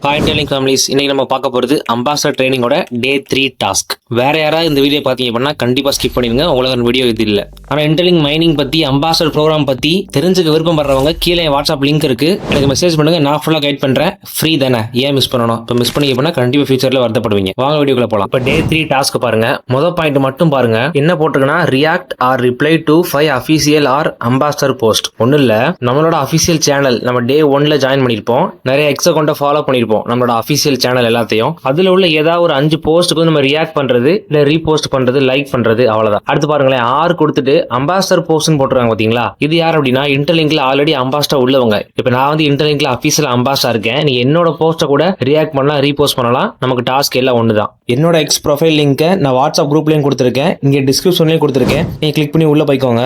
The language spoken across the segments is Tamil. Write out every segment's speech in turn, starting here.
ஹாய் டெலிங் ஃபேமிலிஸ், இன்னைக்கு நம்ம பார்க்க போகிறது அம்பாசடர் ட்ரைனிங்கோட டே 3 டாஸ்க். வேற யாராவது இந்த வீடியோ பார்த்தீங்க அப்படின்னா கண்டிப்பாக ஸ்கிப் பண்ணிடுங்க. உங்களுக்கு வீடியோ இது இல்லை. ஆனால் இன்டெலிங் மைனிங் பற்றி, அம்பாசடர் ப்ரோக்ராம் பற்றி தெரிஞ்சுக்க விருப்பம் படுறவங்க கீழே வாட்ஸ்அப் லிங்க் இருக்கு, எனக்கு மெசேஜ் பண்ணுங்க. நான் ஃபுல்லாக கைட் பண்ணுறேன். ஃப்ரீ தானே, ஏன் மிஸ் பண்ணணும்? இப்போ மிஸ் பண்ணி அப்படின்னா கண்டிப்பாக ஃபியூச்சரில் வருத்தப்படுவீங்க. வாங்க வீடியோக்குள்ள போகலாம். இப்போ டே 3 டாஸ்க் பாருங்க. முதல் பாயிண்ட் மட்டும் பாருங்க. என்ன போட்டிருக்குன்னா, react or reply to 5 official or ambassador post. ஒன்றும் இல்லை, நம்மளோட அஃபீஷியல் சேனல் நம்ம டே 1ல ஜாயின் பண்ணியிருப்போம். நிறைய எக்ஸ் அக்கௌண்ட்டை ஃபாலோ பண்ணியிருப்போம் நம்மளோட அஃபீஷியல் சேனல் எல்லாத்தையும். அதுல உள்ள ஏதாவது ஒரு 5 போஸ்ட்டுக்கு நம்ம ரியாக்ட் பண்றது, இல்ல ரீபோஸ்ட் பண்றது, லைக் பண்றது, அவ்வளவுதான். அடுத்து பாருங்களேன், 6 கொடுத்துட்டு அம்பாசடர் போஸ்ட்னு போட்டுருக்காங்க பாத்தீங்களா? இது யார் அப்படின்னா, இன்டர்லிங்க்ல ஆல்ரெடி அம்பாசடர் உள்ளவங்க. இப்ப நான் வந்து இன்டர்லிங்க்ல அஃபீஷியல் அம்பாசடர் இருக்கேன். நீ என்னோட போஸ்ட்டை கூட ரியாக்ட் பண்ணலாம், ரீபோஸ்ட் பண்ணலாம். நமக்கு டாஸ்க் எல்லாம் ஒண்ணுதான். என்னோட எக்ஸ் ப்ரொஃபைல் லிங்க் நான் வாட்ஸ்அப் குரூப்லயும் கொடுத்துருக்கேன், இங்க டிஸ்கிரிப்ஷன்லயும் கொடுத்துருக்கேன். நீங்க கிளிக் பண்ணி உள்ள போய்க்கோங்க.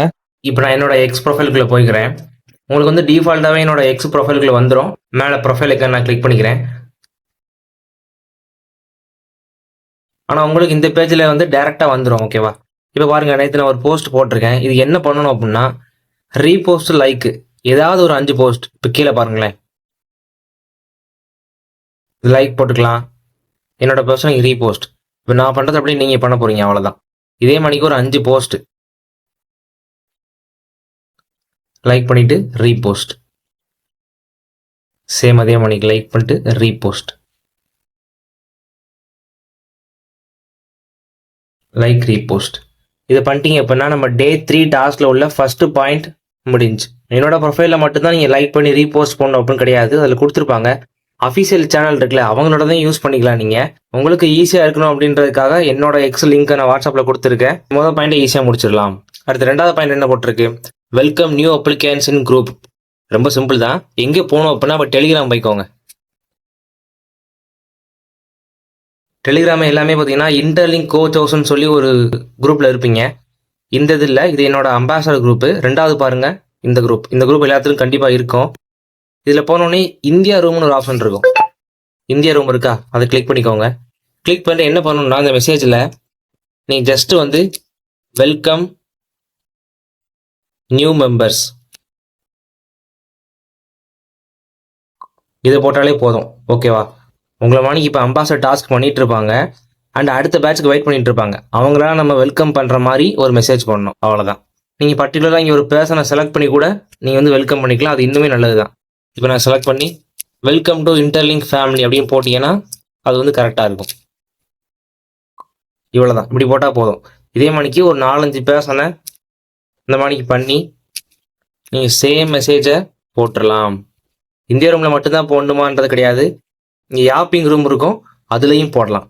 இப்போ நான் என்னோட எக்ஸ் ப்ரொஃபைலுக்குள்ள போய்க்கிறேன். உங்களுக்கு வந்து டிஃபால்ட்டாவே என்னோட எக்ஸ் ப்ரொஃபைலுக்குள்ள வந்துடும். மேல ப்ரொஃபைலுக்கு நான் கிளிக் பண்ணிக்கிறேன். ஆனால் உங்களுக்கு இந்த பேஜில் வந்து டேரெக்டாக வந்துடும். ஓகேவா? இப்போ பாருங்க, நேற்று நான் ஒரு போஸ்ட் போட்டிருக்கேன். இது என்ன பண்ணணும் அப்படின்னா, ரீபோஸ்ட், லைக்கு, ஏதாவது ஒரு 5 போஸ்ட். இப்போ கீழே பாருங்களேன், லைக் போட்டுக்கலாம். என்னோட பர்சனல் ரீபோஸ்ட். இப்போ நான் பண்ணுறது அப்படி நீங்கள் பண்ண போறீங்க, அவ்வளோதான். இதே மணிக்கு ஒரு 5 போஸ்ட் லைக் பண்ணிட்டு ரீபோஸ்ட். சேம் அதே மணிக்கு லைக் பண்ணிட்டு ரீபோஸ்ட், லைக், ரீபோஸ்ட். இதை பண்ணிட்டீங்க அப்படின்னா நம்ம டே 3 டாஸ்க்ல உள்ள ஃபர்ஸ்ட் பாயிண்ட் முடிஞ்சு. என்னோட ப்ரொஃபைலில் மட்டும்தான் நீங்கள் லைக் பண்ணி ரீபோஸ்ட் பண்ணணும் அப்படின்னு கிடையாது. அதில் கொடுத்துருப்பாங்க. அஃபீஷியல் சேனல் இருக்குல்ல, அவங்களோட தான் யூஸ் பண்ணிக்கலாம். நீங்கள் உங்களுக்கு ஈஸியாக இருக்கணும் அப்படின்றதுக்காக என்னோட எக்ஸ் லிங்க்கை நான் வாட்ஸ்அப்பில் கொடுத்துருக்கேன். முதல் பாயிண்ட்டை ஈஸியாக முடிச்சிடலாம். அடுத்து ரெண்டாவது பாயிண்ட் என்ன போட்டிருக்கு? Welcome new applications in group. ரொம்ப சிம்பிள் தான். எங்கே போகணும் அப்படின்னா இப்போ டெலிகிராம் போய்க்கோங்க. டெலிகிராம் எல்லாமே பார்த்தீங்கன்னா இன்டர்லிங்க் கோச் ஹவுஸ்ன்னு சொல்லி ஒரு குரூப்பில் இருப்பீங்க. இந்த இது இல்லை, இது என்னோட அம்பாசடர் குரூப்பு. ரெண்டாவது பாருங்க, இந்த குரூப் எல்லாத்துக்கும் கண்டிப்பாக இருக்கும். இதில் போனோடனே இந்தியா ரூம்னு ஒரு ஆப்ஷன் இருக்கும். இந்தியா ரூம் இருக்கா, அதை கிளிக் பண்ணிக்கோங்க. கிளிக் பண்ணிட்டு என்ன பண்ணணும்னா, இந்த மெசேஜில் நீங்கள் ஜஸ்ட் வந்து வெல்கம் நியூ மெம்பர்ஸ் இதை போட்டாலே போதும். ஓகேவா? உங்களை மாணிக்கு இப்போ அம்பாசடர் டாஸ்க் பண்ணிட்டு இருப்பாங்க அண்ட் அடுத்த பேட்ச்க்கு வெயிட் பண்ணிட்டு இருப்பாங்க. அவங்களால நம்ம வெல்கம் பண்ணுற மாதிரி ஒரு மெசேஜ் பண்ணணும், அவ்வளோதான். நீங்கள் பர்டிகுலராக இங்கே ஒரு பர்சனை செலக்ட் பண்ணி கூட நீங்கள் வந்து வெல்கம் பண்ணிக்கலாம். அது இன்னுமே நல்லது தான். இப்போ நான் செலக்ட் பண்ணி வெல்கம் டு இன்டர்லிங்க் ஃபேமிலி அப்படின்னு போட்டிங்கன்னா அது வந்து கரெக்டாக இருக்கும். இவ்வளோதான். இப்படி போட்டால் போதும். இதே மணிக்கு ஒரு 4-5 பர்சனை இந்த மணிக்கு பண்ணி நீங்கள் சேம் மெசேஜை போட்டுடலாம். இந்தியா ரூமில் மட்டும்தான் போடணுமான்றது கிடையாது. இங்கே யாப்பிங் ரூம் இருக்கும், அதுலேயும் போடலாம்.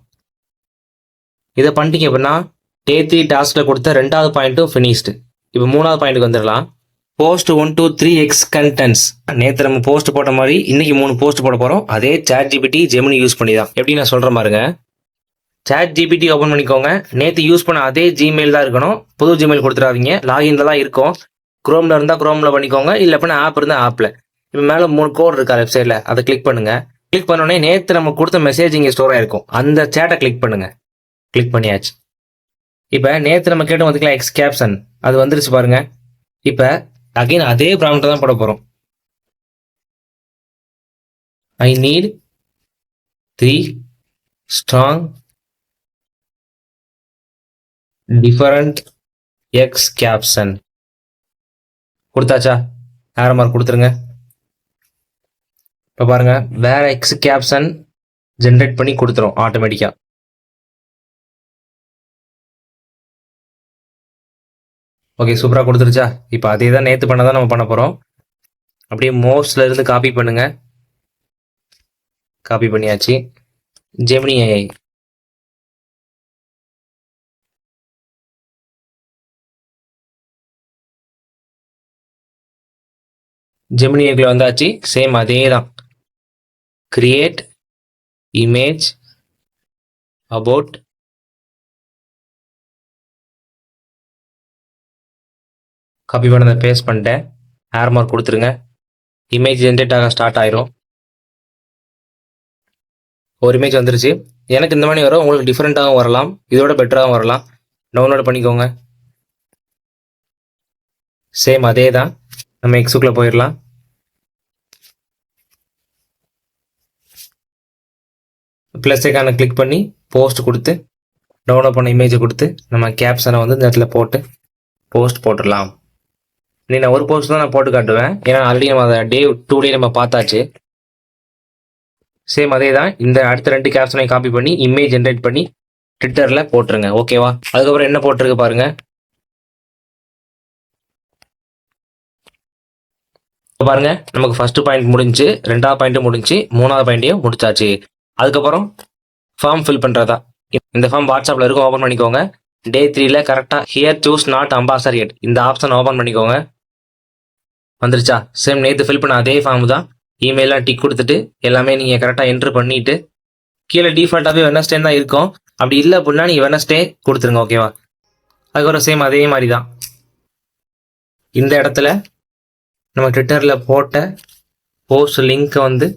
இதை பண்ணிட்டீங்க அப்படின்னா டே 3 டாஸ்க்ல கொடுத்த ரெண்டாவது பாயிண்ட்டும் ஃபினிஷ்டு. இப்போ மூணாவது பாயிண்ட்டுக்கு வந்துடலாம். Post 1 2 3 X contents. நேற்று நம்ம போஸ்ட் போட்ட மாதிரி இன்னைக்கு 3 போஸ்ட் போட போகிறோம். அதே சாட் ஜிபிடி, ஜெமினி யூஸ் பண்ணி தான். எப்படி நான் சொல்கிற பாருங்க. சாட் ஜிபிடி ஓப்பன் பண்ணிக்கோங்க. நேற்று யூஸ் பண்ண அதே ஜிமெயில் தான் இருக்கணும். புது ஜிமெயில் கொடுத்துடாதீங்க. லாகின்ல தான் இருக்கும். குரோமில் இருந்தால் குரோமில் பண்ணிக்கோங்க, இல்லை அப்படின்னா ஆப் இருந்தால் ஆப்பில். இப்போ மேலே 3 கோட் இருக்கா வெப்சைட்டில், அதை கிளிக் பண்ணுங்க. கிளிக் பண்ணோடனே நேற்று நம்ம கொடுத்த மெசேஜ் இங்கே ஸ்டோர் ஆயிருக்கும். அந்த சேட்டை கிளிக் பண்ணுங்க. கிளிக் பண்ணியாச்சு. இப்போ நேற்று நம்ம கேட்டோம் பார்த்துக்கலாம், எக்ஸ் கேப்ஷன், அது வந்துருச்சு பாருங்க. இப்போ அகைன் அதே ப்ராம்ப்ட் தான் போட போகிறோம். I need 3 strong different X caption. கொடுத்தாச்சா? ஆரோ மார்க் கொடுத்துருங்க. இப்போ பாருங்க, வேற எக்ஸ் கேப்ஷன் ஜென்ரேட் பண்ணி கொடுத்துரும் ஆட்டோமேட்டிக்கா. ஓகே, சூப்பராக கொடுத்துருச்சா? இப்போ அதே தான் நேற்று பண்ணதான் நம்ம பண்ண போகிறோம். அப்படியே மோஸ்ட்ல இருந்து காப்பி பண்ணுங்க. காப்பி பண்ணியாச்சு. ஜெமினி ஏஐ, ஜெமினி ஏஐக்குள்ள வந்தாச்சு. சேம் அதே தான். கிரியேட் இமேஜ் அபவுட் காப்பி பண்ணதை பேஸ்ட் பண்ணிட்டேன். ஆரோ மார்க் கொடுத்துருங்க. இமேஜ் ஜென்ரேட் ஆக ஸ்டார்ட் ஆயிரும். ஒரு இமேஜ் வந்துருச்சு. எனக்கு இந்த மாதிரி வரும், உங்களுக்கு டிஃப்ரெண்ட்டாகவும் வரலாம், இதோட பெட்டராகவும் வரலாம். டவுன்லோட் பண்ணிக்கோங்க. சேம் அதே தான். நம்ம எக்ஸுக்குள்ளே போயிடலாம். ப்ளஸ் ஐக்கானை கிளிக் பண்ணி போஸ்ட் கொடுத்து டவுன்லோட் பண்ண இமேஜை கொடுத்து நம்ம கேப்ஷனை வந்து இந்த இடத்துல போட்டு போஸ்ட் போட்டுடலாம். நீ நான் ஒரு போஸ்ட் தான் நான் போட்டு காட்டுவேன், ஏன்னா ஆல்ரெடி நம்ம அதை டே 2 நம்ம பார்த்தாச்சு. சேம் அதே தான், இந்த அடுத்த 2 கேப்ஷனையும் காப்பி பண்ணி இமேஜ் ஜென்ரேட் பண்ணி ட்விட்டரில் போட்டுருங்க. ஓகேவா? அதுக்கப்புறம் என்ன போட்டிருக்கு பாருங்க. பாருங்க, நமக்கு ஃபர்ஸ்ட் பாயிண்ட் முடிஞ்சு, 2வது பாயிண்ட்டும் முடிஞ்சு, 3வது பாயிண்ட்டையும் முடிச்சாச்சு. அதுக்கப்புறம் ஃபார்ம் ஃபில் பண்ணுறதா. இந்த ஃபார்ம் வாட்ஸ்அப்பில் இருக்கும், ஓப்பன் பண்ணிக்கோங்க. டே 3ல கரெக்டாக ஹியர் சூஸ் நாட் அம்பாசடர் எட் இந்த ஆப்ஷன் ஓப்பன் பண்ணிக்கோங்க. வந்துருச்சா? சேம் நேற்று ஃபில் பண்ண அதே ஃபார்ம் தான். இமெயிலாம் டிக் கொடுத்துட்டு எல்லாமே நீங்கள் கரெக்டாக என்ட்ரு பண்ணிட்டு கீழே டிஃபால்ட்டாகவே வெனஸ்டே தான் இருக்கும். அப்படி இல்லை அப்படின்னா நீங்கள் வெனஸ்டே கொடுத்துருங்க. ஓகேவா? அதுக்கப்புறம் சேம் அதே மாதிரி தான் இந்த இடத்துல நம்ம ட்விட்டரில் போட்ட போஸ்ட் லிங்க்கை வந்து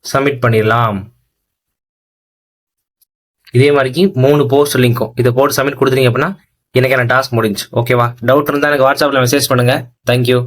சப்மிட் பண்ணிடலாம். இதே மாதிரிக்கு 3 போஸ்ட் லிங்க்கும் இதை போட்டு சப்மிட் கொடுத்துட்டீங்க அப்படின்னா எனக்கான டாஸ்க் முடிஞ்சு. ஓகேவா? டவுட் இருந்தால் எனக்கு வாட்ஸ்அப்பில் மெசேஜ் பண்ணுங்கள். தேங்க்யூ.